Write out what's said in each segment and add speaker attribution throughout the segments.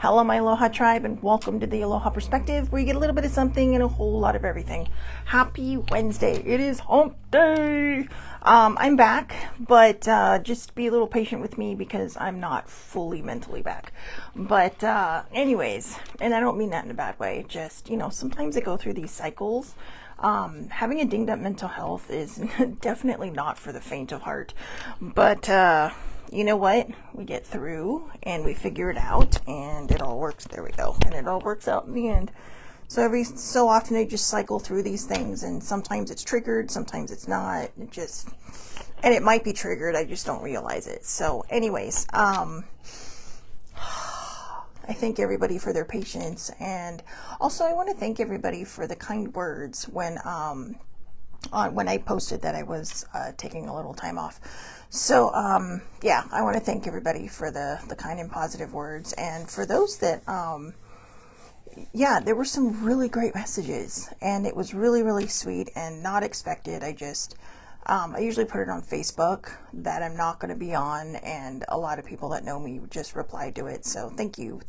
Speaker 1: Hello, my Aloha tribe, and welcome to the Aloha Perspective, where you get a little bit of something and a whole lot of everything. Happy Wednesday. It is hump day. I'm back, but just be a little patient with me because I'm not fully mentally back. But anyways, and I don't mean that in a bad way, just, sometimes I go through these cycles. Having a dinged up mental health is definitely not for the faint of heart, but you know what? We get through and we figure it out and it all works. There we go. And it all works out in the end. So every so often I just cycle through these things, and sometimes it's triggered, sometimes it's not. And it might be triggered. I just don't realize it. So anyways, I thank everybody for their patience, and also I want to thank everybody for the kind words when I posted that I was taking a little time off. So yeah, I want to thank everybody for the kind and positive words, and for those that yeah, there were some really great messages, and it was really, really sweet and not expected. I usually put it on Facebook that I'm not going to be on, and a lot of people that know me just replied to it. So thank you,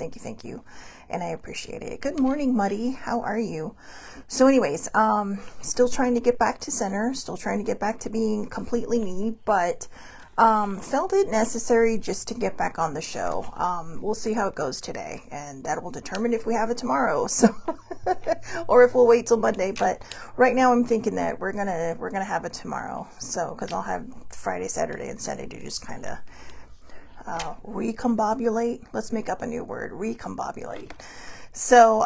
Speaker 1: and I appreciate it. Good morning, Muddy. How are you? So anyways, still trying to get back to center, still trying to get back to being completely me, but felt it necessary just to get back on the show. We'll see how it goes today, and that will determine if we have it tomorrow. So, or if we'll wait till Monday. But right now, I'm thinking that we're gonna have it tomorrow. So, because I'll have Friday, Saturday, and Sunday to just kind of recombobulate. Let's make up a new word: recombobulate. So,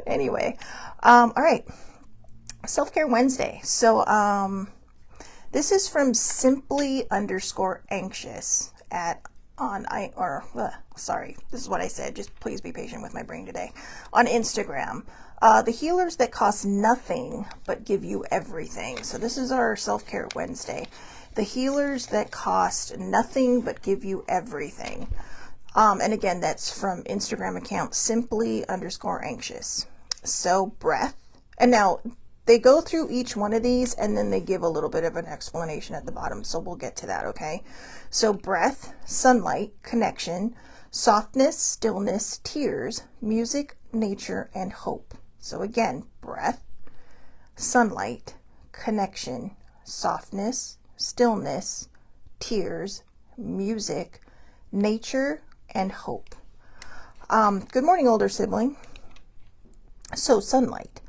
Speaker 1: anyway, all right. Self-Care Wednesday. So, this is from simply_anxious this is what I said. Just please be patient with my brain today. On Instagram, the healers that cost nothing but give you everything. So this is our Self-Care Wednesday. The healers that cost nothing but give you everything. And again, that's from Instagram account simply_anxious. So breath. And now they go through each one of these, and then they give a little bit of an explanation at the bottom. So we'll get to that, okay? So breath, sunlight, connection, softness, stillness, tears, music, nature, and hope. So again, breath, sunlight, connection, softness, stillness, tears, music, nature, and hope. Good morning, older sibling. So sunlight.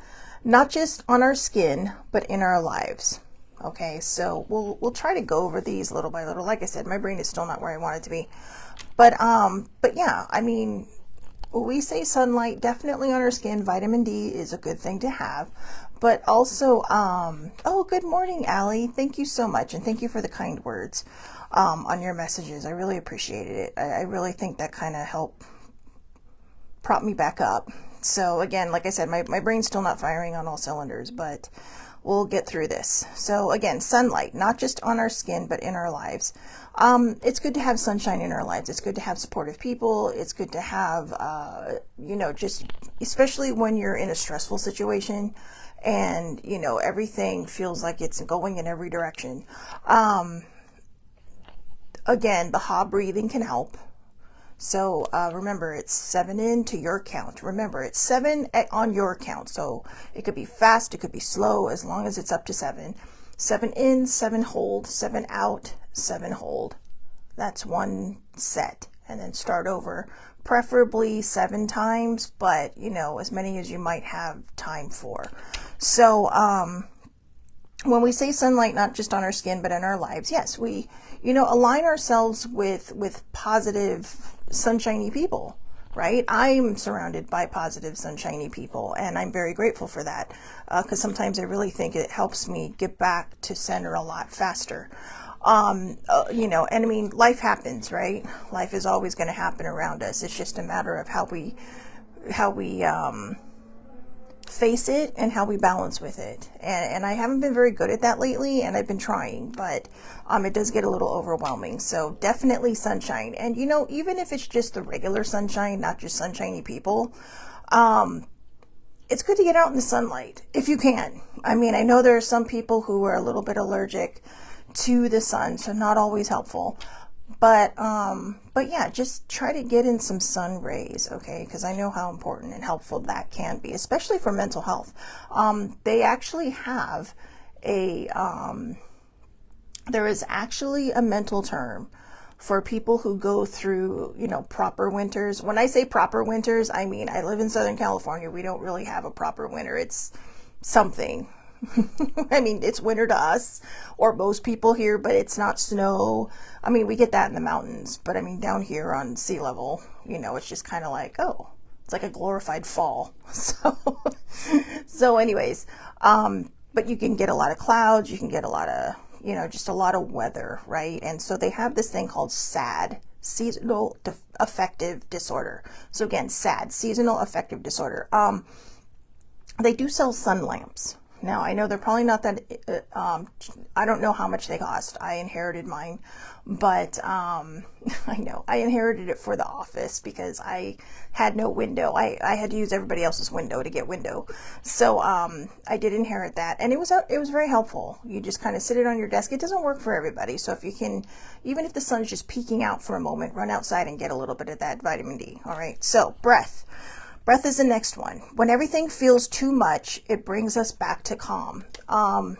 Speaker 1: Not just on our skin, but in our lives. Okay, so we'll try to go over these little by little. Like I said, my brain is still not where I want it to be. But yeah, I mean, when we say sunlight, definitely on our skin, vitamin D is a good thing to have. But also, oh, good morning, Allie. Thank you so much, and thank you for the kind words on your messages. I really appreciated it. I really think that kind of helped prop me back up. So again, like I said, my brain's still not firing on all cylinders, but we'll get through this. So again, sunlight, not just on our skin, but in our lives. It's good to have sunshine in our lives. It's good to have supportive people. It's good to have, just especially when you're in a stressful situation and, everything feels like it's going in every direction. Again, the ha breathing can help. So remember, it's 7 in to your count. Remember, it's 7 on your count. So it could be fast, it could be slow, as long as it's up to 7. 7 in, 7 hold, 7 out, 7 hold. That's one set. And then start over. Preferably 7 times, but, as many as you might have time for. So when we say sunlight, not just on our skin, but in our lives, yes, we, align ourselves with positive, sunshiny people, right? I'm surrounded by positive, sunshiny people, and I'm very grateful for that, because sometimes I really think it helps me get back to center a lot faster. And I mean, life happens, right? Life is always going to happen around us. It's just a matter of how we face it and how we balance with it. And I haven't been very good at that lately, and I've been trying, but it does get a little overwhelming. So definitely sunshine. And even if it's just the regular sunshine, not just sunshiny people, it's good to get out in the sunlight if you can. I mean, I know there are some people who are a little bit allergic to the sun, so not always helpful. But yeah, just try to get in some sun rays, okay? Because I know how important and helpful that can be, especially for mental health. They actually have a, there is actually a mental term for people who go through, proper winters. When I say proper winters, I mean, I live in Southern California. We don't really have a proper winter. It's something. I mean, it's winter to us or most people here, but it's not snow. I mean, we get that in the mountains, but I mean, down here on sea level, it's just kind of like, oh, it's like a glorified fall. So anyways, but you can get a lot of clouds. You can get a lot of, just a lot of weather, right? And so they have this thing called SAD, seasonal affective disorder. So again, SAD, seasonal affective disorder. They do sell sun lamps. Now, I know they're probably not that, I don't know how much they cost. I inherited mine, but I know I inherited it for the office because I had no window. I had to use everybody else's window to get window. So I did inherit that, and it was very helpful. You just kind of sit it on your desk. It doesn't work for everybody. So if you can, even if the sun's just peeking out for a moment, run outside and get a little bit of that vitamin D. All right. So breath. Breath is the next one. When everything feels too much, it brings us back to calm. Oh,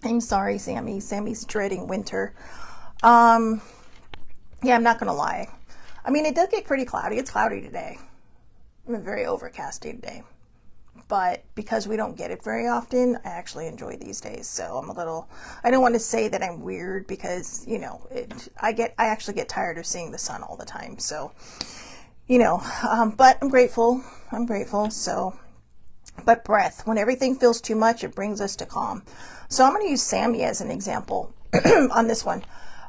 Speaker 1: I'm sorry, Sammy. Sammy's dreading winter. Yeah, I'm not gonna lie. I mean, it does get pretty cloudy. It's cloudy today. I mean, very overcasty today. But because we don't get it very often, I actually enjoy these days. So I don't want to say that I'm weird because, I actually get tired of seeing the sun all the time. So, but I'm grateful. So, but breath, when everything feels too much, it brings us to calm. So I'm going to use Sammy as an example on this one.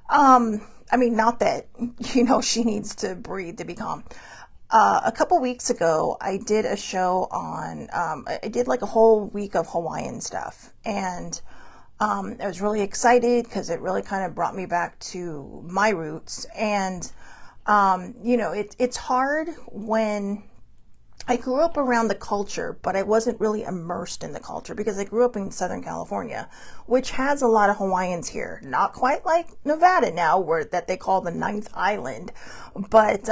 Speaker 1: I mean, not that, she needs to breathe to be calm. A couple weeks ago, I did a show on, I did like a whole week of Hawaiian stuff. And I was really excited because it really kind of brought me back to my roots. And, it's hard when I grew up around the culture, but I wasn't really immersed in the culture because I grew up in Southern California, which has a lot of Hawaiians here. Not quite like Nevada now, that they call the ninth island, but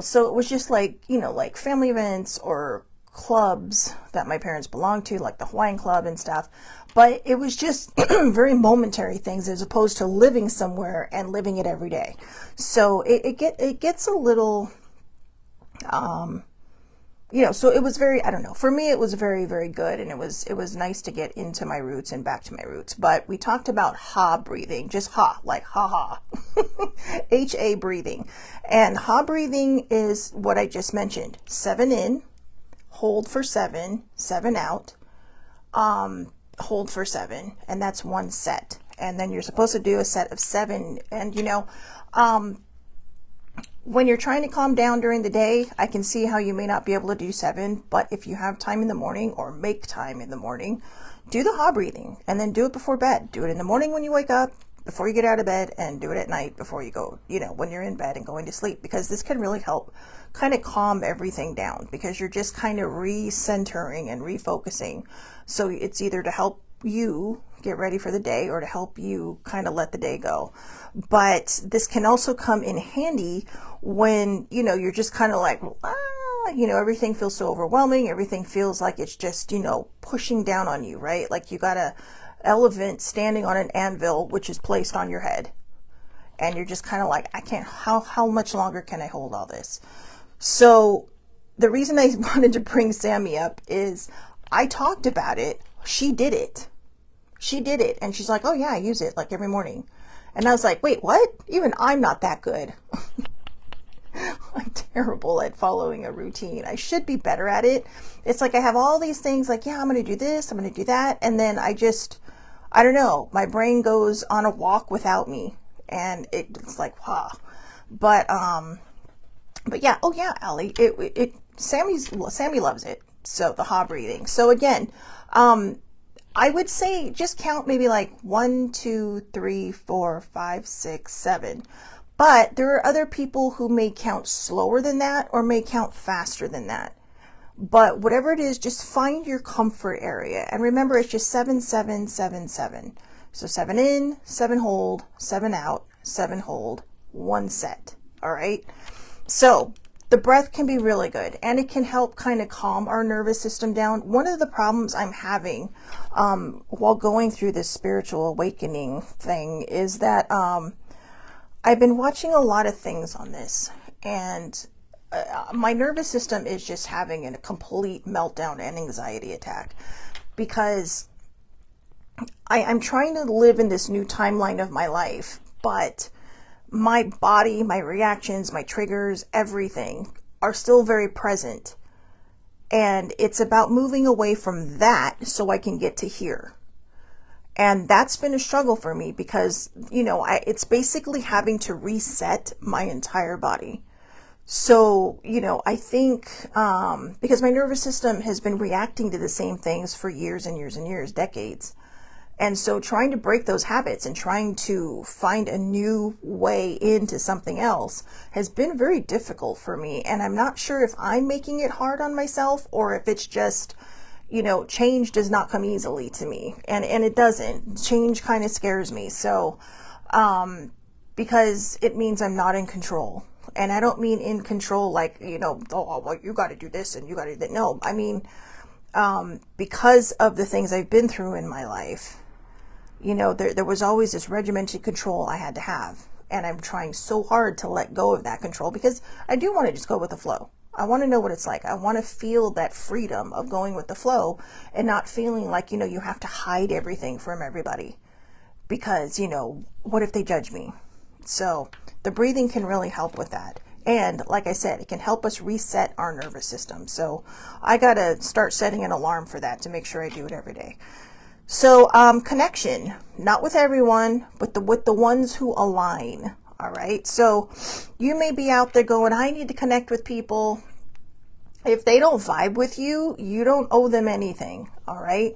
Speaker 1: so it was just like, like family events or clubs that my parents belonged to, like the Hawaiian Club and stuff. But it was just very momentary things as opposed to living somewhere and living it every day. So it gets a little, so it was very, I don't know, for me, it was very, very good. And it was nice to get into my roots and back to my roots. But we talked about ha breathing, just ha, like ha, HA breathing. And ha breathing is what I just mentioned. 7 in, hold for 7, 7 out, hold for 7. And that's one set. And then you're supposed to do a set of 7. And, when you're trying to calm down during the day, I can see how you may not be able to do 7, but if you have time in the morning or make time in the morning, do the ha breathing and then do it before bed. Do it in the morning when you wake up, before you get out of bed, and do it at night before you go, when you're in bed and going to sleep, because this can really help kind of calm everything down because you're just kind of recentering and refocusing. So it's either to help you get ready for the day or to help you kind of let the day go. But this can also come in handy when, you're just kind of like, everything feels so overwhelming. Everything feels like it's just, pushing down on you, right? Like you got a elephant standing on an anvil, which is placed on your head. And you're just kind of like, I can't, how much longer can I hold all this? So the reason I wanted to bring Sammy up is I talked about it. She did it. And she's like, oh yeah, I use it like every morning. And I was like, wait, what? Even I'm not that good. I'm terrible at following a routine. I should be better at it. It's like I have all these things like, yeah, I'm going to do this, I'm going to do that. And then I don't know, my brain goes on a walk without me. And it's like, wow. But yeah, oh yeah, Allie, Sammy loves it. So the ha breathing. So again, I would say just count maybe like 1, 2, 3, 4, 5, 6, 7. But there are other people who may count slower than that or may count faster than that. But whatever it is, just find your comfort area. And remember, it's just 7, 7, 7, 7. So 7 in, 7 hold, 7 out, 7 hold, 1 set. All right. So the breath can be really good, and it can help kind of calm our nervous system down. One of the problems I'm having while going through this spiritual awakening thing is that I've been watching a lot of things on this, and my nervous system is just having a complete meltdown and anxiety attack, because I'm trying to live in this new timeline of my life, but my body, my reactions, my triggers, everything are still very present. And it's about moving away from that so I can get to here. And that's been a struggle for me because, it's basically having to reset my entire body. So, I think because my nervous system has been reacting to the same things for years and years and years, decades. And so trying to break those habits and trying to find a new way into something else has been very difficult for me. And I'm not sure if I'm making it hard on myself or if it's just, change does not come easily to me. And it doesn't. Change kind of scares me. So, because it means I'm not in control. And I don't mean in control like, oh, well, you got to do this and you got to do that. No, I mean, because of the things I've been through in my life, there was always this regimented control I had to have. And I'm trying so hard to let go of that control because I do want to just go with the flow. I want to know what it's like. I want to feel that freedom of going with the flow and not feeling like, you have to hide everything from everybody because, what if they judge me? So the breathing can really help with that. And like I said, it can help us reset our nervous system. So I got to start setting an alarm for that to make sure I do it every day. So connection, not with everyone, but with the ones who align. All right. So you may be out there going, I need to connect with people. If they don't vibe with you, you don't owe them anything. All right.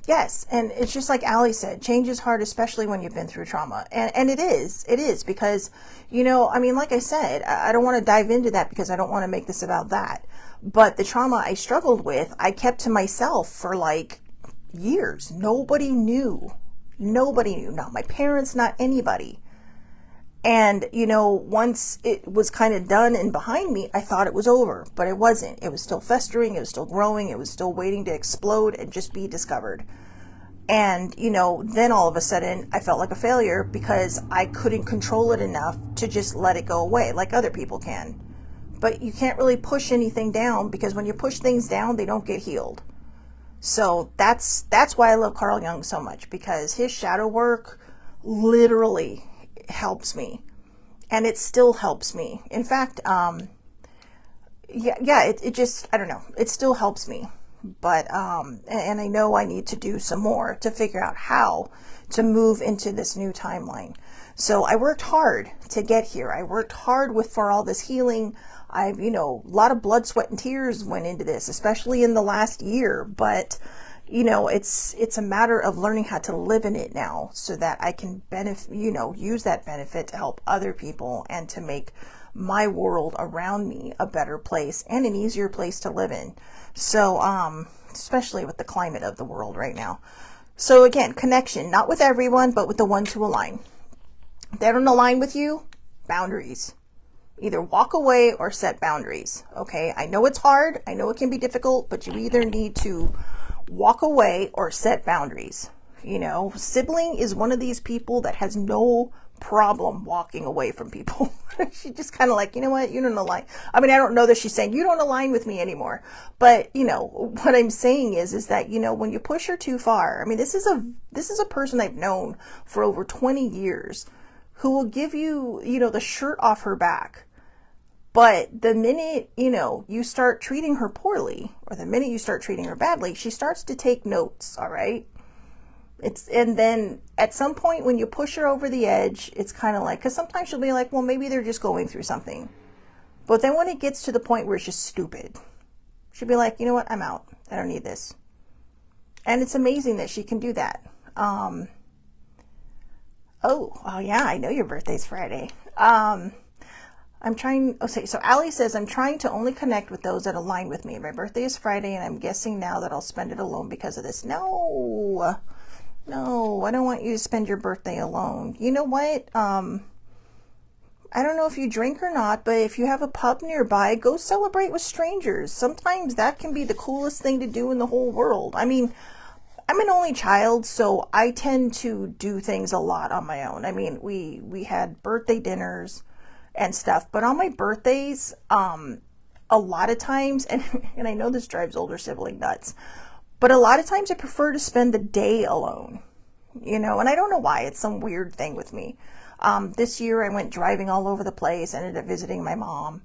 Speaker 1: Yes. And it's just like Ali said, change is hard, especially when you've been through trauma. And it is because, like I said, I don't want to dive into that because I don't want to make this about that. But the trauma I struggled with, I kept to myself for like years. Nobody knew, not my parents, not anybody. And, once it was kind of done and behind me, I thought it was over, but it wasn't. It was still festering. It was still growing. It was still waiting to explode and just be discovered. And, then all of a sudden I felt like a failure because I couldn't control it enough to just let it go away like other people can. But you can't really push anything down because when you push things down, they don't get healed. So that's why I love Carl Jung so much, because his shadow work literally helps me, and it still helps me. In fact, it just, I don't know, it still helps me. But and I know I need to do some more to figure out how to move into this new timeline. So I worked hard to get here. I worked hard for all this healing. I've, a lot of blood, sweat, and tears went into this, especially in the last year. But, it's a matter of learning how to live in it now so that I can use that benefit to help other people and to make my world around me a better place and an easier place to live in. So, especially with the climate of the world right now. So again, connection, not with everyone, but with the ones who align. If they don't align with you, boundaries. Either walk away or set boundaries. Okay. I know it's hard. I know it can be difficult, but you either need to walk away or set boundaries. Sibling is one of these people that has no problem walking away from people. She just kind of like, you know what? You don't align. I mean, I don't know that she's saying you don't align with me anymore, but what I'm saying is that, when you push her too far, I mean, this is a person I've known for over 20 years who will give you, the shirt off her back. But the minute, you start treating her poorly, or the minute you start treating her badly, she starts to take notes, all right? And then at some point when you push her over the edge, it's kind of like, because sometimes she'll be like, well, maybe they're just going through something. But then when it gets to the point where it's just stupid, she'll be like, you know what, I'm out. I don't need this. And it's amazing that she can do that. Oh yeah, I know your birthday's Friday. I'm trying, okay, so Allie says, I'm trying to only connect with those that align with me. My birthday is Friday, and I'm guessing now that I'll spend it alone because of this. No, no, I don't want you to spend your birthday alone. You know what? I don't know if you drink or not, but if you have a pub nearby, go celebrate with strangers. Sometimes that can be the coolest thing to do in the whole world. I mean, I'm an only child, so I tend to do things a lot on my own. I mean, we had birthday dinners and stuff, but on my birthdays, a lot of times, and I know this drives older sibling nuts, but a lot of times I prefer to spend the day alone, you know, and I don't know why. It's some weird thing with me. This year I went driving all over the place, ended up visiting my mom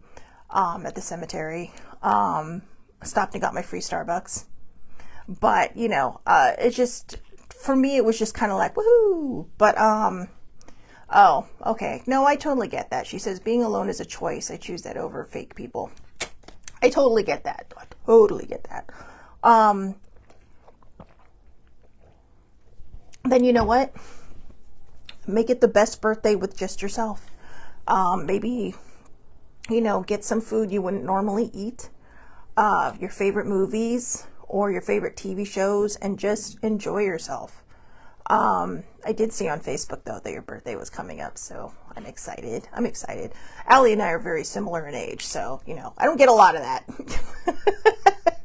Speaker 1: at the cemetery, stopped and got my free Starbucks. But, you know, it just, for me, it was just kind of like, woohoo. But, oh, okay. No, I totally get that. She says, being alone is a choice. I choose that over fake people. I totally get that. I totally get that. Then you know what? Make it the best birthday with just yourself. Maybe, you know, get some food you wouldn't normally eat. Your favorite movies or your favorite TV shows, and just enjoy yourself. I did see on Facebook, though, that your birthday was coming up, so I'm excited. I'm excited. Allie and I are very similar in age, so, you know, I don't get a lot of that.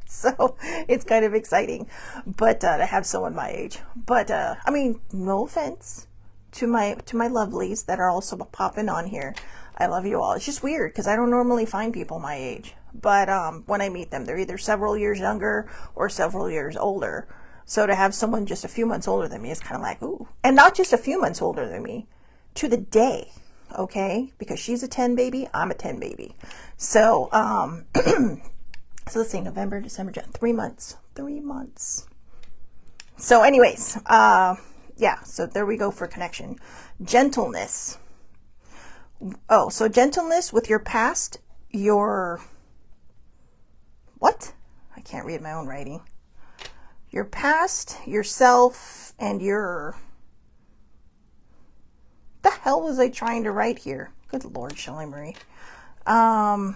Speaker 1: So it's kind of exciting, but to have someone my age. But I mean, no offense to my lovelies that are also popping on here. I love you all. It's just weird because I don't normally find people my age. But when I meet them, they're either several years younger or several years older. So to have someone just a few months older than me is kind of like, ooh. And not just a few months older than me, to the day, okay? Because she's a 10 baby, I'm a 10 baby. So, so let's see, November, December, January, 3 months. 3 months. So anyways, yeah, so there we go for connection. Gentleness. Oh, so gentleness with your past, your... What? I can't read my own writing. Your past, yourself, and your... The hell was I trying to write here? Good Lord, Shelley Marie. I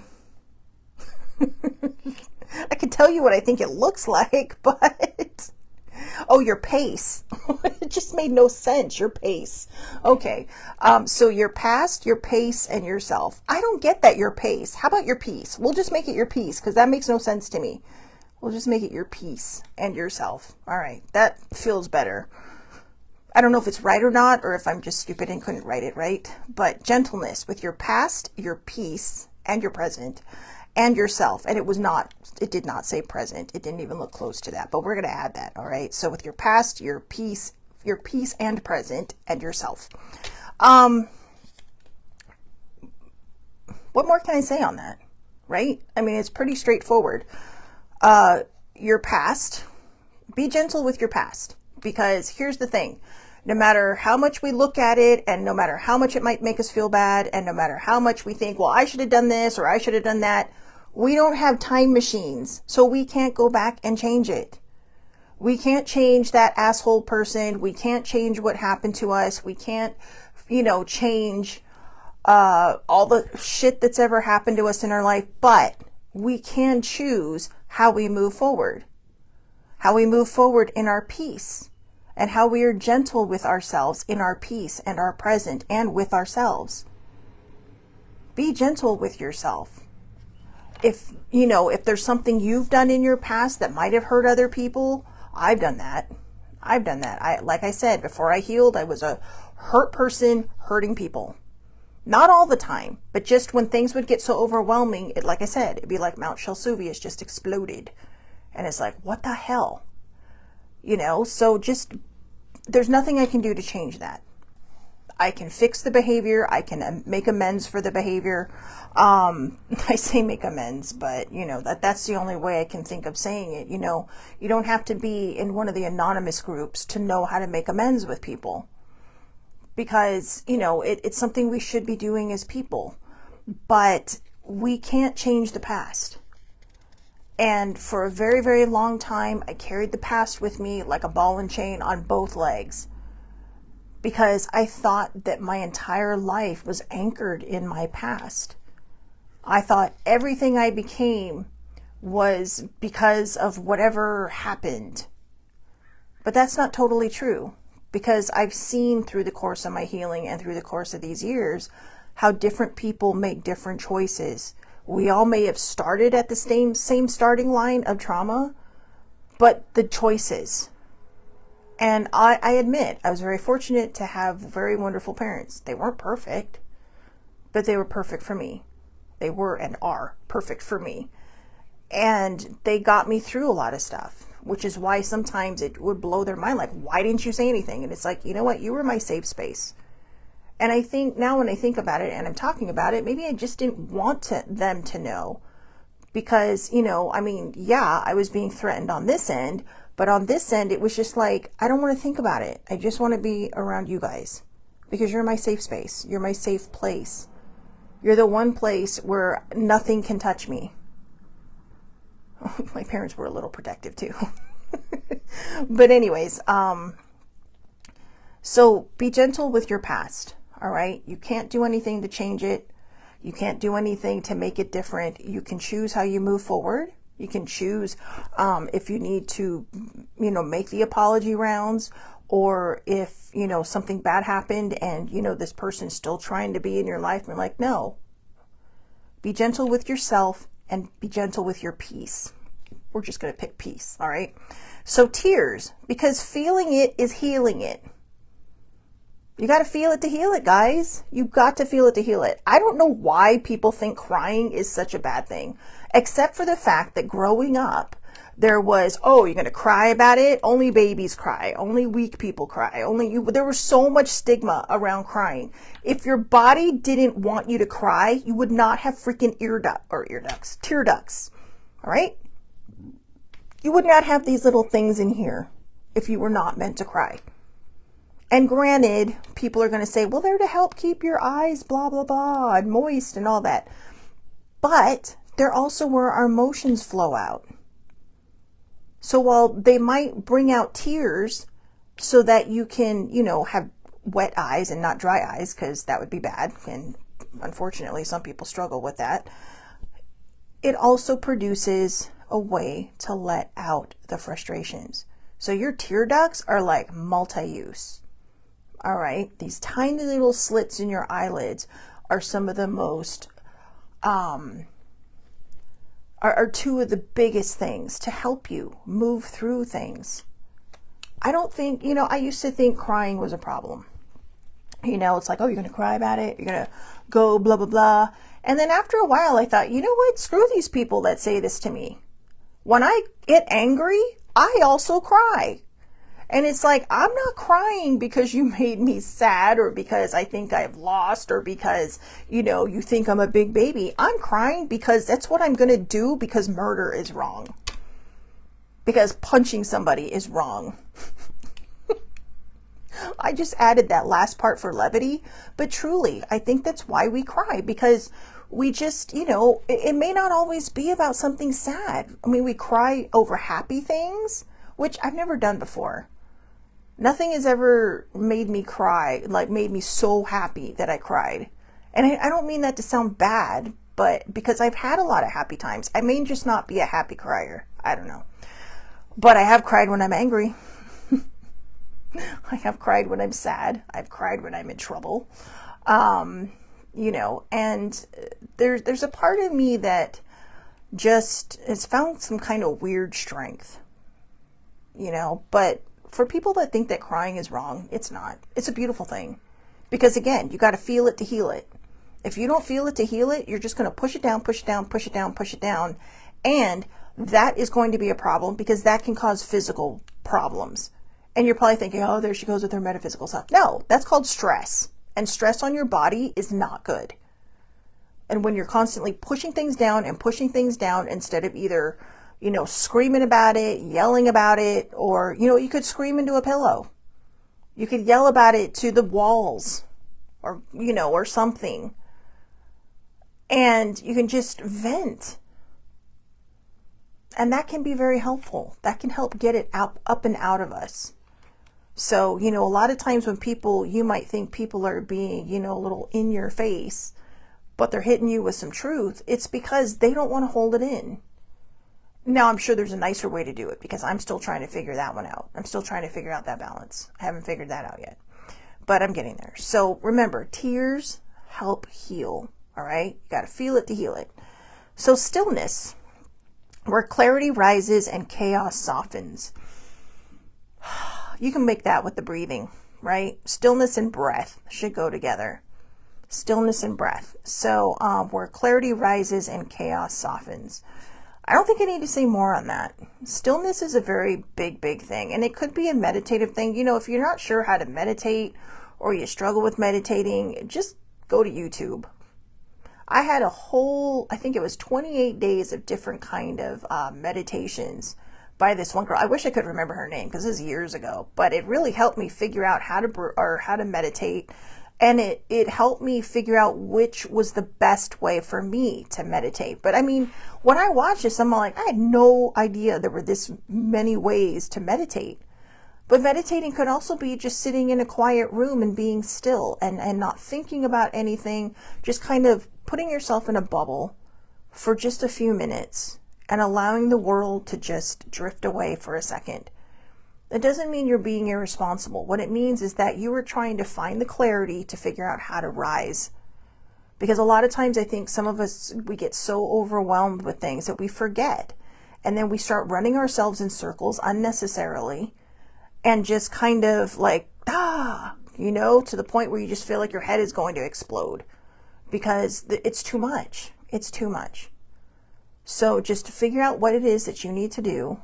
Speaker 1: can tell you what I think it looks like, but... Oh, your pace. It just made no sense. Your pace. Okay. So your past, your pace, and yourself. I don't get that, your pace. How about your peace? We'll just make it your peace because that makes no sense to me. We'll just make it your peace and yourself. All right. That feels better. I don't know if it's right or not, or if I'm just stupid and couldn't write it right. But gentleness with your past, your peace, and your present, and yourself. And it did not say present. It didn't even look close to that, but we're going to add that. All right. So with your past, your peace and present, and yourself. What more can I say on that? Right? I mean, it's pretty straightforward. Your past, be gentle with your past, because here's the thing. No matter how much we look at it, and no matter how much it might make us feel bad, and no matter how much we think, well, I should have done this or I should have done that, we don't have time machines, so we can't go back and change it. We can't change that asshole person. We can't change what happened to us. We can't, change all the shit that's ever happened to us in our life, but we can choose how we move forward. How we move forward in our peace. And how we are gentle with ourselves in our peace and our present and with ourselves. Be gentle with yourself. If there's something you've done in your past that might have hurt other people, I've done that. Like I said, before I healed, I was a hurt person hurting people. Not all the time, but just when things would get so overwhelming, like I said, it'd be like Mount Shelsuvius just exploded. And it's like, what the hell? So just, there's nothing I can do to change that. I can fix the behavior. I can make amends for the behavior. I say make amends, but that's the only way I can think of saying it. You don't have to be in one of the anonymous groups to know how to make amends with people, because, it's something we should be doing as people, but we can't change the past. And for a very, very long time, I carried the past with me like a ball and chain on both legs, because I thought that my entire life was anchored in my past. I thought everything I became was because of whatever happened. But that's not totally true, because I've seen through the course of my healing and through the course of these years how different people make different choices. We all may have started at the same starting line of trauma, but the choices. And I admit, I was very fortunate to have very wonderful parents. They weren't perfect, but they were perfect for me. They were and are perfect for me. And they got me through a lot of stuff, which is why sometimes it would blow their mind. Like, why didn't you say anything? And it's like, you know what? You were my safe space. And I think now when I think about it and I'm talking about it, maybe I just didn't want them to know. Because, I mean, yeah, I was being threatened on this end, but on this end, it was just like, I don't want to think about it. I just want to be around you guys because you're my safe space. You're my safe place. You're the one place where nothing can touch me. My parents were a little protective too. But anyways, so be gentle with your past. All right. You can't do anything to change it. You can't do anything to make it different. You can choose how you move forward. You can choose if you need to, make the apology rounds, or if, something bad happened and, this person's still trying to be in your life. And you're like, no, be gentle with yourself and be gentle with your peace. We're just going to pick peace. All right. So tears, because feeling it is healing it. You got to feel it to heal it, guys. You got to feel it to heal it. I don't know why people think crying is such a bad thing, except for the fact that growing up, there was, oh, you're going to cry about it? Only babies cry. Only weak people cry. There was so much stigma around crying. If your body didn't want you to cry, you would not have freaking tear ducts. All right? You would not have these little things in here if you were not meant to cry. And granted, people are going to say, well, they're to help keep your eyes blah, blah, blah, and moist and all that. But they're also where our emotions flow out. So while they might bring out tears so that you can, have wet eyes and not dry eyes, because that would be bad. And unfortunately, some people struggle with that. It also produces a way to let out the frustrations. So your tear ducts are like multi-use. All right. These tiny little slits in your eyelids are some of the most, are two of the biggest things to help you move through things. I don't think, I used to think crying was a problem. It's like, oh, you're going to cry about it. You're going to go blah, blah, blah. And then after a while, I thought, you know what? Screw these people that say this to me. When I get angry, I also cry. And it's like, I'm not crying because you made me sad, or because I think I've lost, or because, you think I'm a big baby. I'm crying because that's what I'm going to do, because murder is wrong. Because punching somebody is wrong. I just added that last part for levity, but truly, I think that's why we cry, because we just, it may not always be about something sad. I mean, we cry over happy things, which I've never done before. Nothing has ever made me cry, like made me so happy that I cried. And I don't mean that to sound bad, but because I've had a lot of happy times. I may just not be a happy crier. I don't know. But I have cried when I'm angry. I have cried when I'm sad. I've cried when I'm in trouble. And there's a part of me that just has found some kind of weird strength, but for people that think that crying is wrong, it's not. It's a beautiful thing. Because again, you got to feel it to heal it. If you don't feel it to heal it, you're just going to push it down, push it down, push it down, push it down. And that is going to be a problem, because that can cause physical problems. And you're probably thinking, oh, there she goes with her metaphysical stuff. No, that's called stress. And stress on your body is not good. And when you're constantly pushing things down instead of either, screaming about it, yelling about it, or, you could scream into a pillow. You could yell about it to the walls, or, or something. And you can just vent. And that can be very helpful. That can help get it up and out of us. So, a lot of times when you might think people are being, a little in your face, but they're hitting you with some truth, it's because they don't want to hold it in. Now, I'm sure there's a nicer way to do it, because I'm still trying to figure that one out. I'm still trying to figure out that balance. I haven't figured that out yet, but I'm getting there. So remember, tears help heal. All right. You got to feel it to heal it. So stillness, where clarity rises and chaos softens. You can make that with the breathing, right? Stillness and breath should go together. Stillness and breath. So where clarity rises and chaos softens. I don't think I need to say more on that. Stillness is a very big thing, and it could be a meditative thing. You know, if you're not sure how to meditate or you struggle with meditating, just go to YouTube. I had a whole, I think it was 28 days of different kind of meditations by this one girl. I wish I could remember her name, because this is years ago, but it really helped me figure out how to meditate. And it helped me figure out which was the best way for me to meditate. But I mean, when I watched this, I'm like, I had no idea there were this many ways to meditate. But meditating could also be just sitting in a quiet room and being still and not thinking about anything, just kind of putting yourself in a bubble for just a few minutes and allowing the world to just drift away for a second. It doesn't mean you're being irresponsible. What it means is that you are trying to find the clarity to figure out how to rise. Because a lot of times I think some of us, we get so overwhelmed with things that we forget. And then we start running ourselves in circles unnecessarily and just kind of like, you know, to the point where you just feel like your head is going to explode because it's too much. It's too much. So just to figure out what it is that you need to do.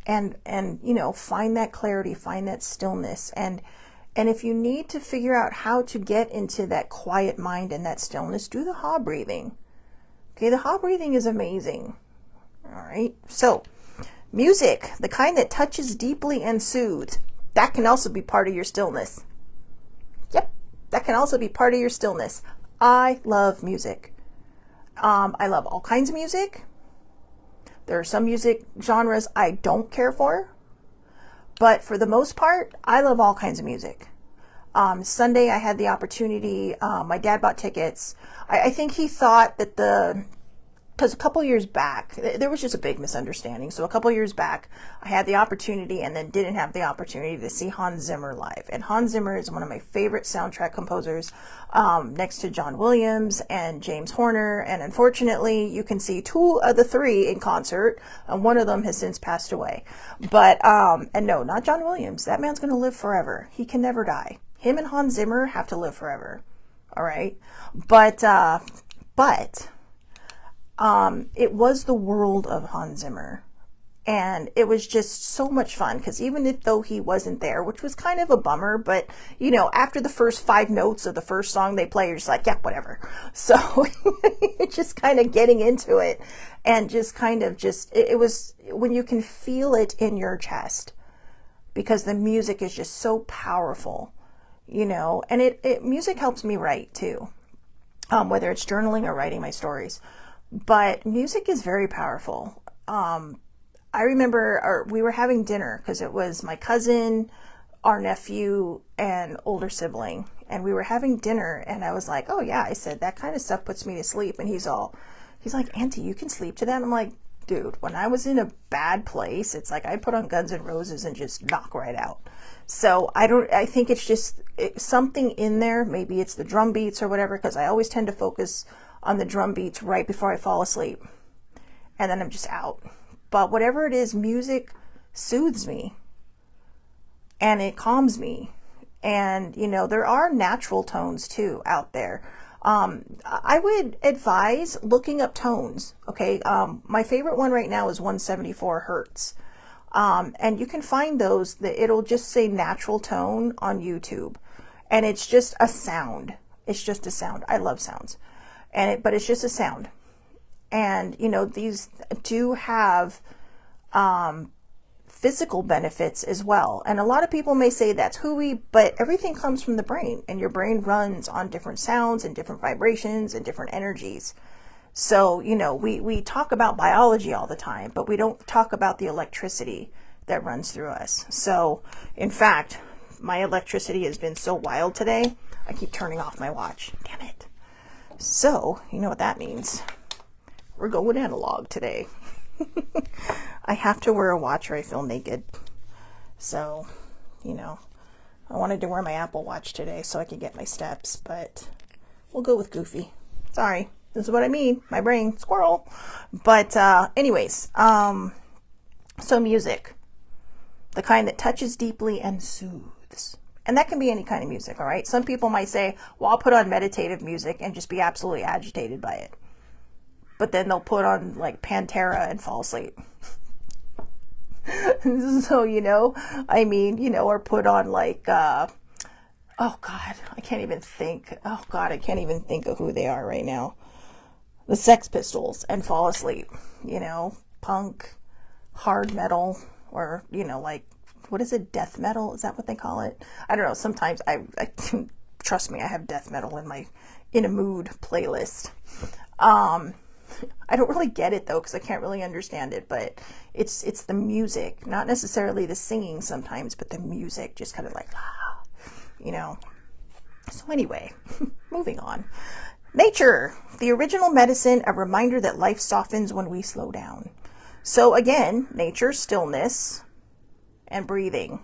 Speaker 1: And you know, find that clarity, find that stillness. And if you need to figure out how to get into that quiet mind and that stillness, do the ha breathing. Okay, the ha breathing is amazing. All right. So music, the kind that touches deeply and soothes, that can also be part of your stillness. Yep, that can also be part of your stillness. I love music. I love all kinds of music. There are some music genres I don't care for, but for the most part, I love all kinds of music. Sunday, I had the opportunity, my dad bought tickets. I think he thought that because a couple years back, there was just a big misunderstanding. So a couple years back, I had the opportunity and then didn't have the opportunity to see Hans Zimmer live. And Hans Zimmer is one of my favorite soundtrack composers, next to John Williams and James Horner. And unfortunately, you can see 2 of the 3 in concert. And one of them has since passed away. But, and no, not John Williams. That man's going to live forever. He can never die. Him and Hans Zimmer have to live forever. All right. But it was the world of Hans Zimmer, and it was just so much fun, because even though he wasn't there, which was kind of a bummer, but you know, after the first 5 notes of the first song they play, you're just like, yeah, whatever. So just kind of getting into it, and just kind of it was when you can feel it in your chest, because the music is just so powerful, you know. And music helps me write too, whether it's journaling or writing my stories. But music is very powerful. I remember we were having dinner, because it was my cousin, our nephew, and older sibling. And we were having dinner, and I was like, oh yeah, I said, that kind of stuff puts me to sleep. And he's like, Auntie, you can sleep to that? I'm like, dude, when I was in a bad place, it's like I put on Guns N' Roses and just knock right out. So I think it's just something in there. Maybe it's the drum beats or whatever, because I always tend to focus on the drum beats right before I fall asleep, and then I'm just out. But whatever it is, music soothes me and it calms me. And you know, there are natural tones too out there. I would advise looking up tones. Okay. My favorite one right now is 174 Hertz. And you can find those that it'll just say natural tone on YouTube, and it's just a sound. It's just a sound. I love sounds. But it's just a sound. And, you know, these do have physical benefits as well. And a lot of people may say that's hooey, but everything comes from the brain, and your brain runs on different sounds and different vibrations and different energies. So, you know, we talk about biology all the time, but we don't talk about the electricity that runs through us. So, in fact, my electricity has been so wild today, I keep turning off my watch. Damn it. So, you know what that means. We're going analog today. I have to wear a watch or I feel naked. So, you know, I wanted to wear my Apple Watch today so I could get my steps, but we'll go with goofy. Sorry, this is what I mean. My brain, squirrel. But anyways, so music, the kind that touches deeply and soothes. And that can be any kind of music, all right? Some people might say, well, I'll put on meditative music and just be absolutely agitated by it. But then they'll put on like Pantera and fall asleep. So, you know, I mean, you know, or put on like, oh God, I can't even think. Oh God, I can't even think of who they are right now. The Sex Pistols and fall asleep, you know, punk, hard metal, or, you know, like, what is it? Death metal? Is that what they call it? I don't know. Sometimes I trust me, I have death metal in my in a mood playlist. I don't really get it though, because I can't really understand it, but it's the music, not necessarily the singing sometimes, but the music just kind of like, you know. So anyway, moving on. Nature, the original medicine, a reminder that life softens when we slow down. So again, nature, stillness, and breathing.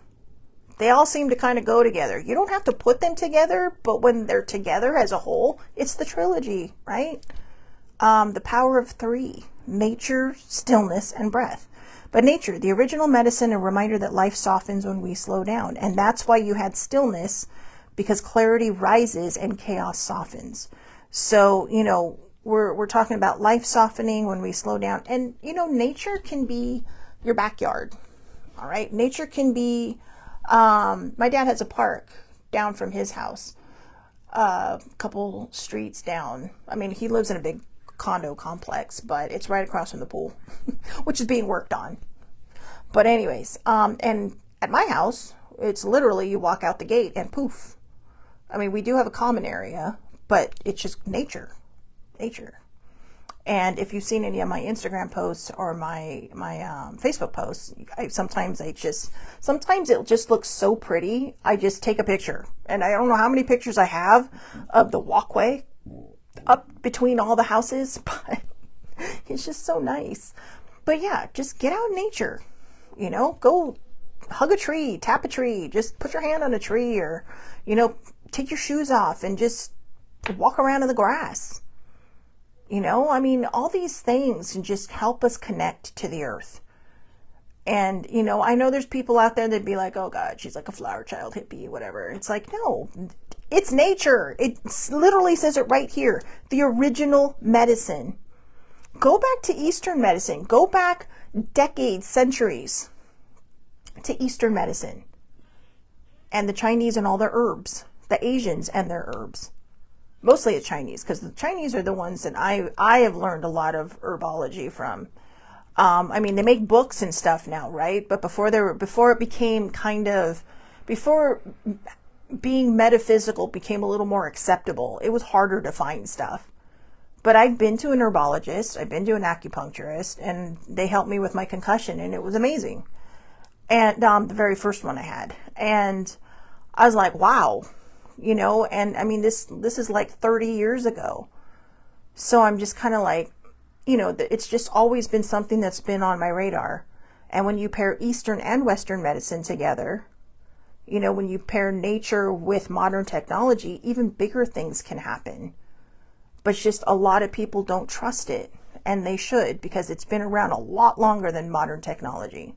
Speaker 1: They all seem to kind of go together. You don't have to put them together, but when they're together as a whole, it's the trilogy, right? The power of three: nature, stillness, and breath. But nature, the original medicine, a reminder that life softens when we slow down. And that's why you had stillness, because clarity rises and chaos softens. So, you know, we're talking about life softening when we slow down. And, you know, nature can be your backyard. All right. Nature can be, my dad has a park down from his house, a couple streets down. I mean, he lives in a big condo complex, but it's right across from the pool, which is being worked on. But anyways, and at my house, it's literally you walk out the gate and poof. I mean, we do have a common area, but it's just nature. And if you've seen any of my Instagram posts or my Facebook posts, sometimes it just looks so pretty. I just take a picture, and I don't know how many pictures I have of the walkway up between all the houses, but it's just so nice. But yeah, just get out in nature, you know, go hug a tree, tap a tree, just put your hand on a tree, or, you know, take your shoes off and just walk around in the grass. You know, I mean, all these things can just help us connect to the earth. And, you know, I know there's people out there that'd be like, oh God, she's like a flower child hippie, whatever. It's like, no, it's nature. It literally says it right here. The original medicine. Go back to Eastern medicine. Go back decades, centuries to Eastern medicine. And the Chinese and all their herbs. The Asians and their herbs. Mostly the Chinese, because the Chinese are the ones that I have learned a lot of herbology from. I mean, they make books and stuff now, right? But before it became before being metaphysical became a little more acceptable, it was harder to find stuff. But I've been to an herbologist, I've been to an acupuncturist, and they helped me with my concussion, and it was amazing. And the very first one I had, and I was like, wow. You know, and I mean, this is like 30 years ago. So I'm just kind of like, you know, it's just always been something that's been on my radar. And when you pair Eastern and Western medicine together, you know, when you pair nature with modern technology, even bigger things can happen. But it's just a lot of people don't trust it, and they should, because it's been around a lot longer than modern technology.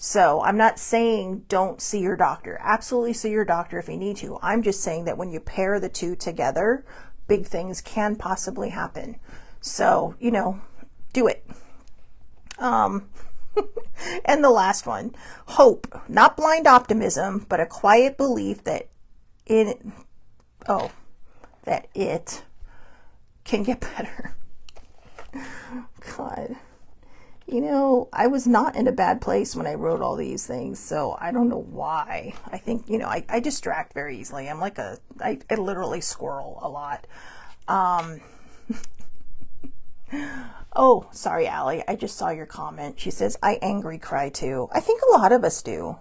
Speaker 1: So I'm not saying don't see your doctor. Absolutely see your doctor if you need to. I'm just saying that when you pair the two together, big things can possibly happen. So, you know, do it. And the last one, hope, not blind optimism, but a quiet belief that it can get better. God. You know, I was not in a bad place when I wrote all these things, so I don't know why. I think, you know, I distract very easily. I'm like I literally squirrel a lot. Oh, sorry, Allie. I just saw your comment. She says, I angry cry too. I think a lot of us do.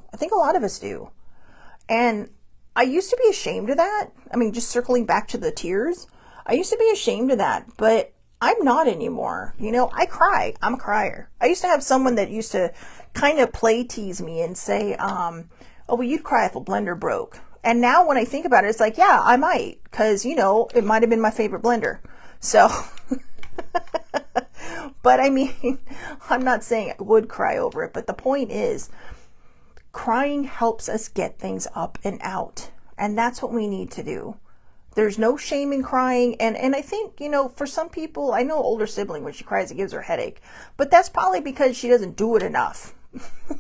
Speaker 1: And I used to be ashamed of that. I mean, just circling back to the tears. I used to be ashamed of that, but I'm not anymore. You know, I cry. I'm a crier. I used to have someone that used to kind of play tease me and say, oh, well, you'd cry if a blender broke. And now when I think about it, it's like, yeah, I might, because, you know, it might have been my favorite blender. So, but I mean, I'm not saying I would cry over it, but the point is, crying helps us get things up and out. And that's what we need to do. There's no shame in crying. And I think, you know, for some people, I know older sibling, when she cries, it gives her a headache. But that's probably because she doesn't do it enough.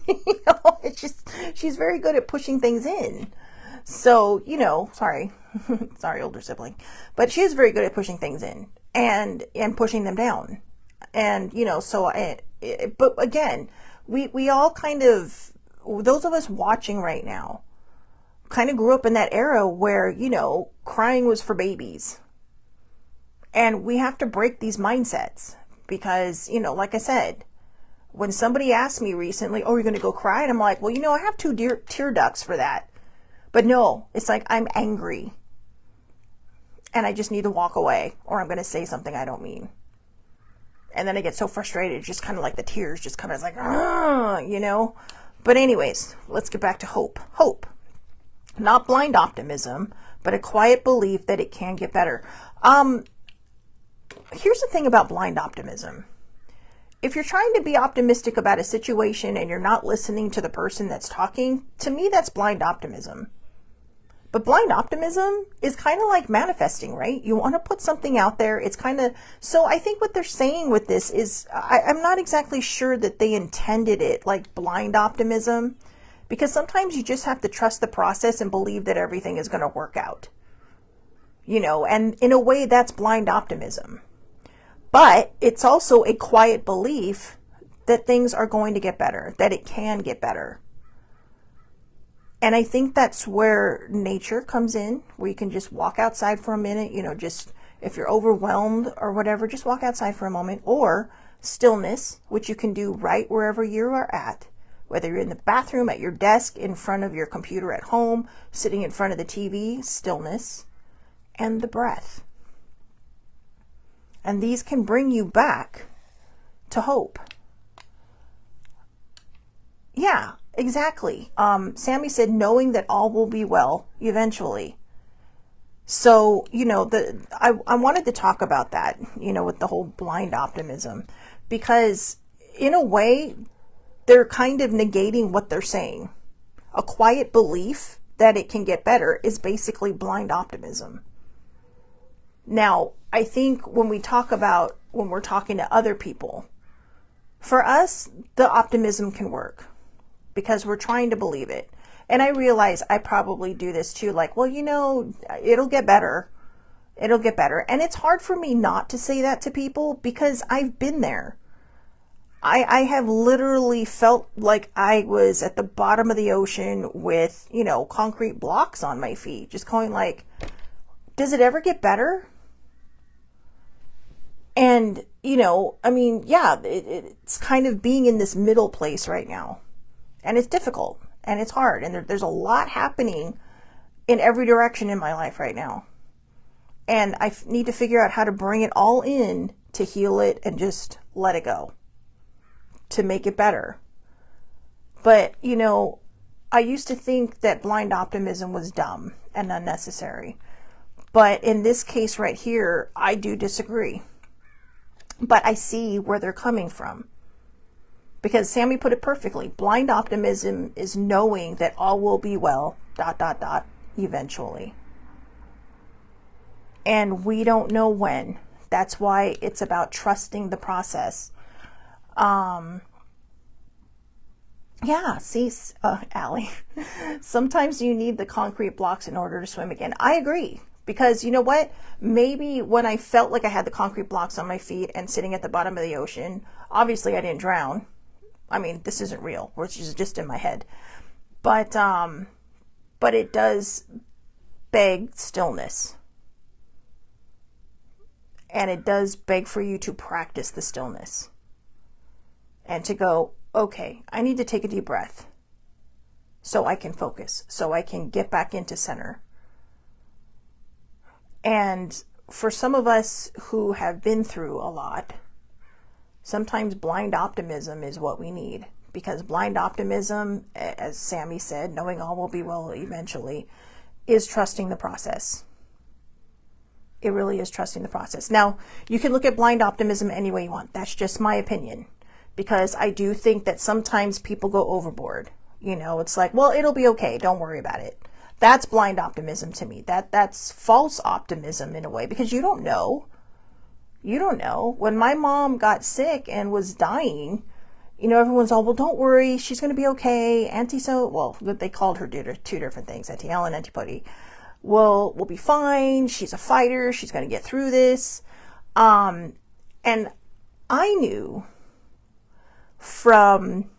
Speaker 1: You know, it's just, she's very good at pushing things in. So, you know, sorry, older sibling, but she is very good at pushing things in and pushing them down. And, you know, so but again, we all kind of, those of us watching right now, kind of grew up in that era where, you know, crying was for babies. And we have to break these mindsets because, you know, like I said, when somebody asked me recently, oh, you're going to go cry? And I'm like, well, you know, I have two tear ducts for that. But no, it's like I'm angry and I just need to walk away or I'm going to say something I don't mean. And then I get so frustrated, just kind of like the tears just kind of like, you know. But anyways, let's get back to hope. Hope. Not blind optimism, but a quiet belief that it can get better. Here's the thing about blind optimism. If you're trying to be optimistic about a situation and you're not listening to the person that's talking, to me, that's blind optimism. But blind optimism is kind of like manifesting, right? You want to put something out there. It's kind of, so I think what they're saying with this is, I'm not exactly sure that they intended it like blind optimism, because sometimes you just have to trust the process and believe that everything is going to work out, you know, and in a way that's blind optimism. But it's also a quiet belief that things are going to get better, that it can get better. And I think that's where nature comes in, where you can just walk outside for a minute, you know, just if you're overwhelmed or whatever, just walk outside for a moment, or stillness, which you can do right wherever you are at, whether you're in the bathroom, at your desk, in front of your computer at home, sitting in front of the TV, stillness, and the breath. And these can bring you back to hope. Yeah. Exactly. Sammy said, knowing that all will be well eventually. So, you know, I wanted to talk about that, you know, with the whole blind optimism, because in a way, they're kind of negating what they're saying. A quiet belief that it can get better is basically blind optimism. Now, I think when we're talking to other people, for us, the optimism can work, because we're trying to believe it. And I realize I probably do this too. Like, well, you know, it'll get better. It'll get better. And it's hard for me not to say that to people because I've been there. I have literally felt like I was at the bottom of the ocean with, you know, concrete blocks on my feet, just going like, does it ever get better? And, you know, I mean, yeah, it's kind of being in this middle place right now. And it's difficult and it's hard. And there's a lot happening in every direction in my life right now. And I need to figure out how to bring it all in to heal it and just let it go, to make it better. But, you know, I used to think that blind optimism was dumb and unnecessary. But in this case right here, I do disagree. But I see where they're coming from. Because Sammy put it perfectly. Blind optimism is knowing that all will be well, ... eventually. And we don't know when. That's why it's about trusting the process. Yeah, see, Allie, sometimes you need the concrete blocks in order to swim again. I agree. Because you know what? Maybe when I felt like I had the concrete blocks on my feet and sitting at the bottom of the ocean, obviously I didn't drown. I mean, this isn't real, which is just in my head. But it does beg stillness. And it does beg for you to practice the stillness. And to go, okay, I need to take a deep breath so I can focus, so I can get back into center. And for some of us who have been through a lot, sometimes blind optimism is what we need, because blind optimism, as Sammy said, knowing all will be well eventually, is trusting the process. It really is trusting the process. Now, you can look at blind optimism any way you want. That's just my opinion, because I do think that sometimes people go overboard. You know, it's like, well, it'll be okay. Don't worry about it. That's blind optimism to me. That's false optimism in a way, because you don't know. You don't know. When my mom got sick and was dying, you know, everyone's all, well, don't worry, she's going to be okay. Well, they called her two different things, Auntie Ellen, Auntie Putty. Well, we'll be fine. She's a fighter. She's going to get through this. And I knew from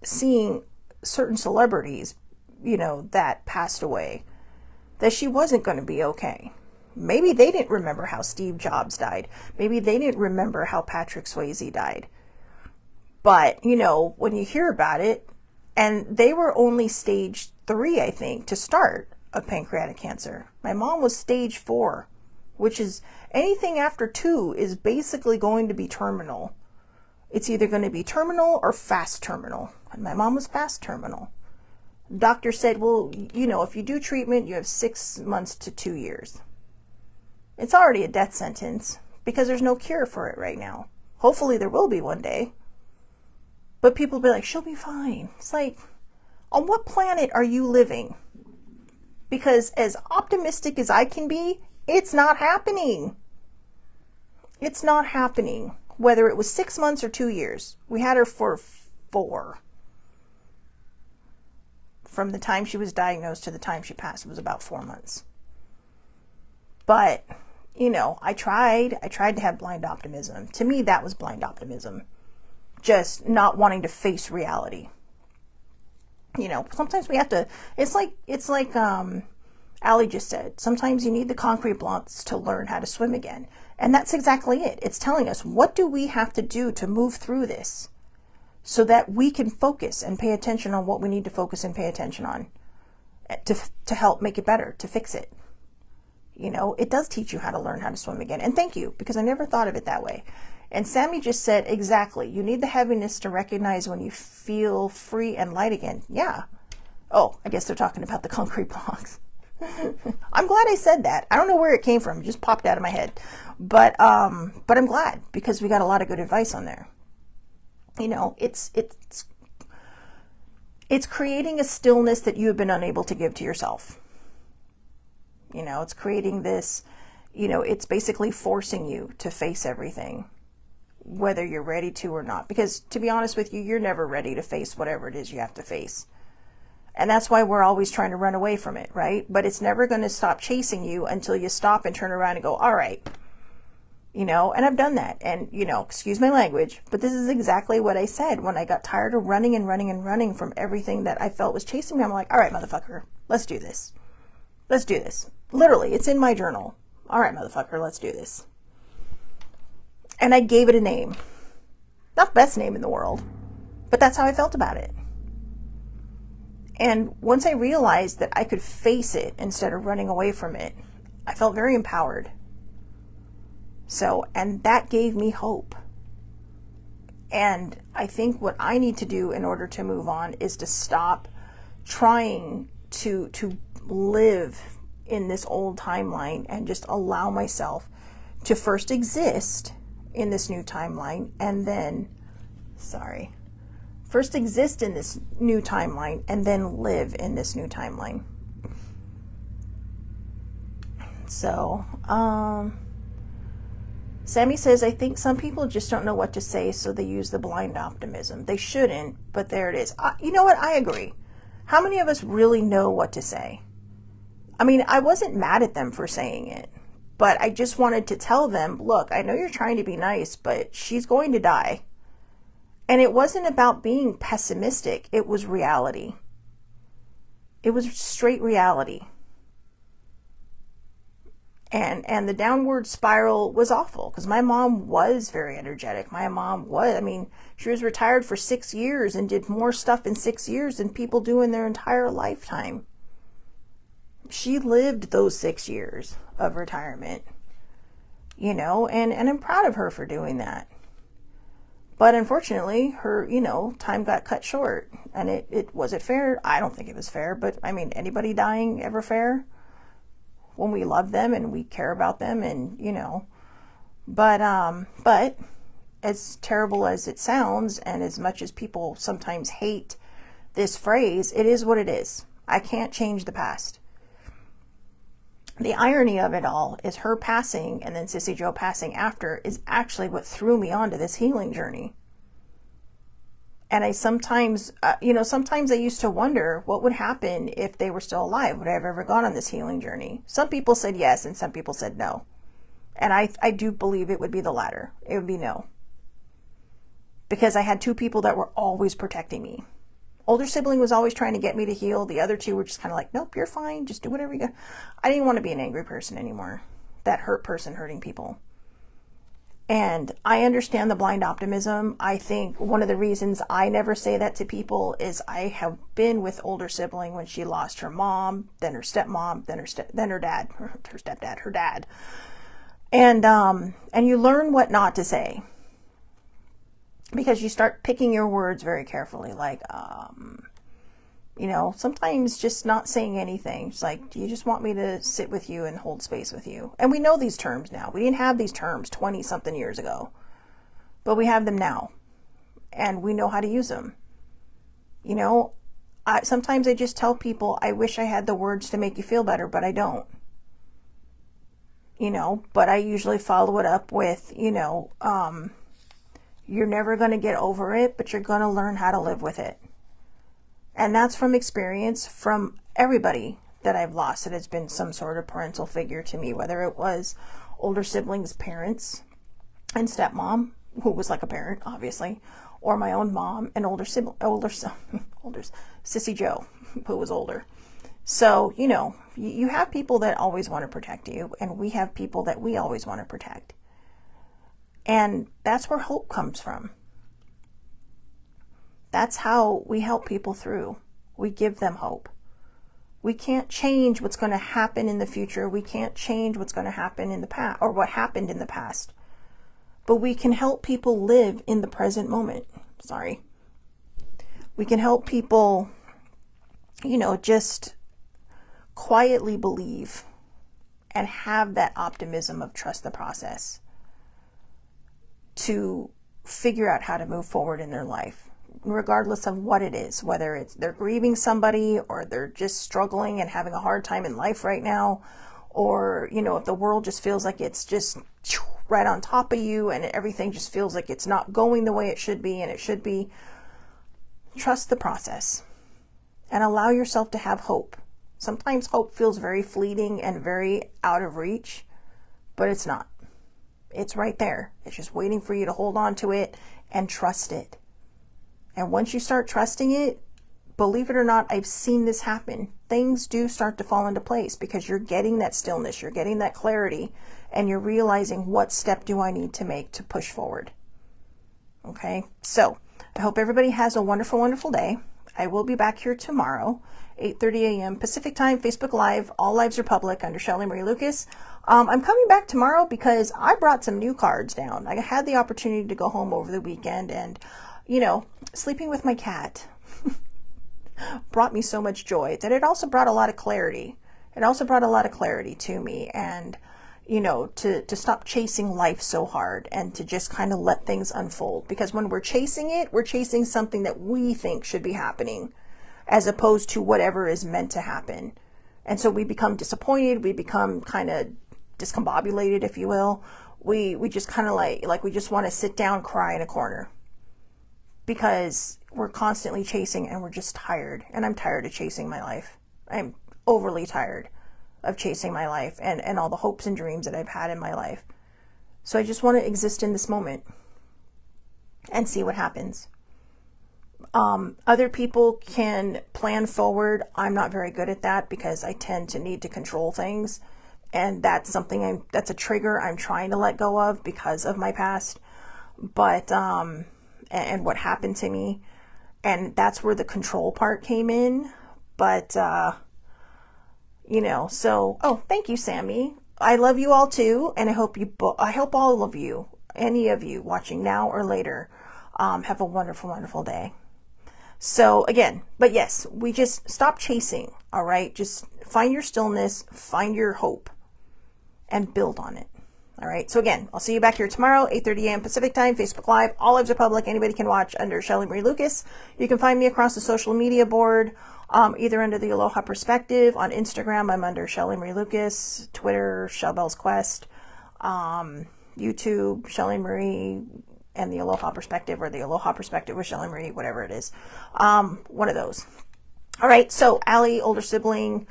Speaker 1: seeing certain celebrities, you know, that passed away, that she wasn't going to be okay. Maybe they didn't remember how Steve Jobs died. Maybe they didn't remember how Patrick Swayze died. But, you know, when you hear about it, and they were only stage 3, I think, to start of pancreatic cancer. My mom was stage 4, which is anything after 2 is basically going to be terminal. It's either going to be terminal or fast terminal. And my mom was fast terminal. Doctor said, well, you know, if you do treatment, you have 6 months to 2 years. It's already a death sentence because there's no cure for it right now. Hopefully there will be one day. But people will be like, she'll be fine. It's like, on what planet are you living? Because as optimistic as I can be, it's not happening. It's not happening. Whether it was 6 months or 2 years. We had her for 4. From the time she was diagnosed to the time she passed, it was about 4 months. But, you know, I tried to have blind optimism. To me, that was blind optimism. Just not wanting to face reality. You know, sometimes we have to, it's like Allie just said, sometimes you need the concrete blocks to learn how to swim again. And that's exactly it. It's telling us, what do we have to do to move through this so that we can focus and pay attention on what we need to focus and pay attention on to help make it better, to fix it. You know, it does teach you how to learn how to swim again. And thank you, because I never thought of it that way. And Sammy just said, exactly. You need the heaviness to recognize when you feel free and light again. Yeah. Oh, I guess they're talking about the concrete blocks. I'm glad I said that. I don't know where it came from. It just popped out of my head. But I'm glad, because we got a lot of good advice on there. You know, it's creating a stillness that you have been unable to give to yourself. You know, it's creating this, you know, it's basically forcing you to face everything, whether you're ready to or not. Because to be honest with you, you're never ready to face whatever it is you have to face. And that's why we're always trying to run away from it, right? But it's never going to stop chasing you until you stop and turn around and go, all right. You know, and I've done that. And, you know, excuse my language, but this is exactly what I said when I got tired of running and running and running from everything that I felt was chasing me. I'm like, all right, motherfucker, let's do this. Let's do this. Literally, it's in my journal. All right, motherfucker, let's do this. And I gave it a name. Not the best name in the world, but that's how I felt about it. And once I realized that I could face it instead of running away from it, I felt very empowered. So, and that gave me hope. And I think what I need to do in order to move on is to stop trying to live in this old timeline and just allow myself to first exist in this new timeline and then, first exist in this new timeline and then live in this new timeline. So, Sammy says, I think some people just don't know what to say, so they use the blind optimism. They shouldn't, but there it is. You know what? I agree. How many of us really know what to say? I mean, I wasn't mad at them for saying it, but I just wanted to tell them, look, I know you're trying to be nice, but she's going to die. And it wasn't about being pessimistic. It was reality. It was straight reality. And the downward spiral was awful because my mom was very energetic. My mom was, I mean, she was retired for 6 years and did more stuff in 6 years than people do in their entire lifetime. She lived those 6 years. of retirement, you know, and I'm proud of her for doing that. But unfortunately, her, you know, time got cut short. And was it fair? I don't think it was fair. But I mean, anybody dying ever fair? When we love them and we care about them, and, you know, but as terrible as it sounds, and as much as people sometimes hate this phrase, it is what it is. I can't change the past. The irony of it all is her passing, and then Sissy Joe passing after, is actually what threw me onto this healing journey. And I sometimes, sometimes I used to wonder what would happen if they were still alive. Would I have ever gone on this healing journey? Some people said yes, and some people said no. And I do believe it would be the latter. It would be no. Because I had two people that were always protecting me. Older sibling was always trying to get me to heal. The other two were just kind of like, nope, you're fine. Just do whatever you got. I didn't want to be an angry person anymore. That hurt person hurting people. And I understand the blind optimism. I think one of the reasons I never say that to people is I have been with older sibling when she lost her mom, then her stepmom, then her dad, her stepdad, her dad. And you learn what not to say. Because you start picking your words very carefully, like, sometimes just not saying anything. It's like, do you just want me to sit with you and hold space with you? And we know these terms now. We didn't have these terms 20 something years ago, but we have them now, and we know how to use them. You know, sometimes I just tell people, I wish I had the words to make you feel better, but I don't. You know, but I usually follow it up with, you're never going to get over it, but you're going to learn how to live with it. And that's from experience from everybody that I've lost that has been some sort of parental figure to me, whether it was older siblings, parents, and stepmom, who was like a parent, obviously, or my own mom, and older Sissy Joe, who was older. So, you have people that always want to protect you, and we have people that we always want to protect. And that's where hope comes from. That's how we help people through. We give them hope. We can't change what's going to happen in the future. We can't change what's going to happen in the past, or what happened in the past. But we can help people live in the present moment. We can help people, just quietly believe and have that optimism of trust the process to figure out how to move forward in their life, regardless of what it is, whether it's they're grieving somebody, or they're just struggling and having a hard time in life right now, or, if the world just feels like it's just right on top of you and everything just feels like it's not going the way it should be, and it should be. Trust the process and allow yourself to have hope. Sometimes hope feels very fleeting and very out of reach, but it's not. It's right there. It's just waiting for you to hold on to it and trust it. And once you start trusting it, believe it or not, I've seen this happen. Things do start to fall into place because you're getting that stillness, you're getting that clarity, and you're realizing, what step do I need to make to push forward? Okay, so I hope everybody has a wonderful, wonderful day. I will be back here tomorrow, 8:30 a.m. Pacific time, Facebook Live. All lives are public under Shelley Marie Lucas. I'm coming back tomorrow because I brought some new cards down. I had the opportunity to go home over the weekend, and, sleeping with my cat brought me so much joy that it also brought a lot of clarity. It also brought a lot of clarity to me, and, to stop chasing life so hard and to just kind of let things unfold. Because when we're chasing it, we're chasing something that we think should be happening, as opposed to whatever is meant to happen. And so we become disappointed. We become kind of discombobulated, if you will. We just kind of like we just want to sit down, cry in a corner, because we're constantly chasing and we're just tired. And I'm tired of chasing my life. I'm overly tired of chasing my life and all the hopes and dreams that I've had in my life. So I just want to exist in this moment and see what happens. Other people can plan forward. I'm not very good at that because I tend to need to control things. And that's something that's a trigger I'm trying to let go of because of my past. But, and what happened to me. And that's where the control part came in. But, so, oh, thank you, Sammy. I love you all too, and I hope I hope all of you, any of you watching now or later, have a wonderful, wonderful day. So again, but yes, we just stop chasing. All right, just find your stillness, find your hope, and build on it. All right. So again, I'll see you back here tomorrow, 8:30 a.m. Pacific time, Facebook Live. All lives are public. Anybody can watch under Shelly Marie Lucas. You can find me across the social media board, either under the Aloha Perspective. On Instagram, I'm under Shelly Marie Lucas. Twitter, Shellbell's Quest. YouTube, Shelly Marie and the Aloha Perspective, or the Aloha Perspective with Shelly Marie, whatever it is. One of those. All right. So Allie, older sibling,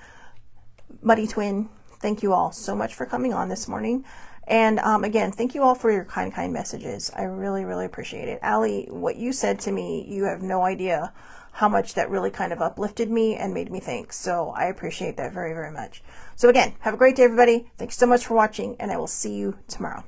Speaker 1: Muddy twin, thank you all so much for coming on this morning. And again, thank you all for your kind messages. I really, really appreciate it. Allie, what you said to me, you have no idea how much that really kind of uplifted me and made me think. So I appreciate that very, very much. So again, have a great day, everybody. Thanks so much for watching, and I will see you tomorrow.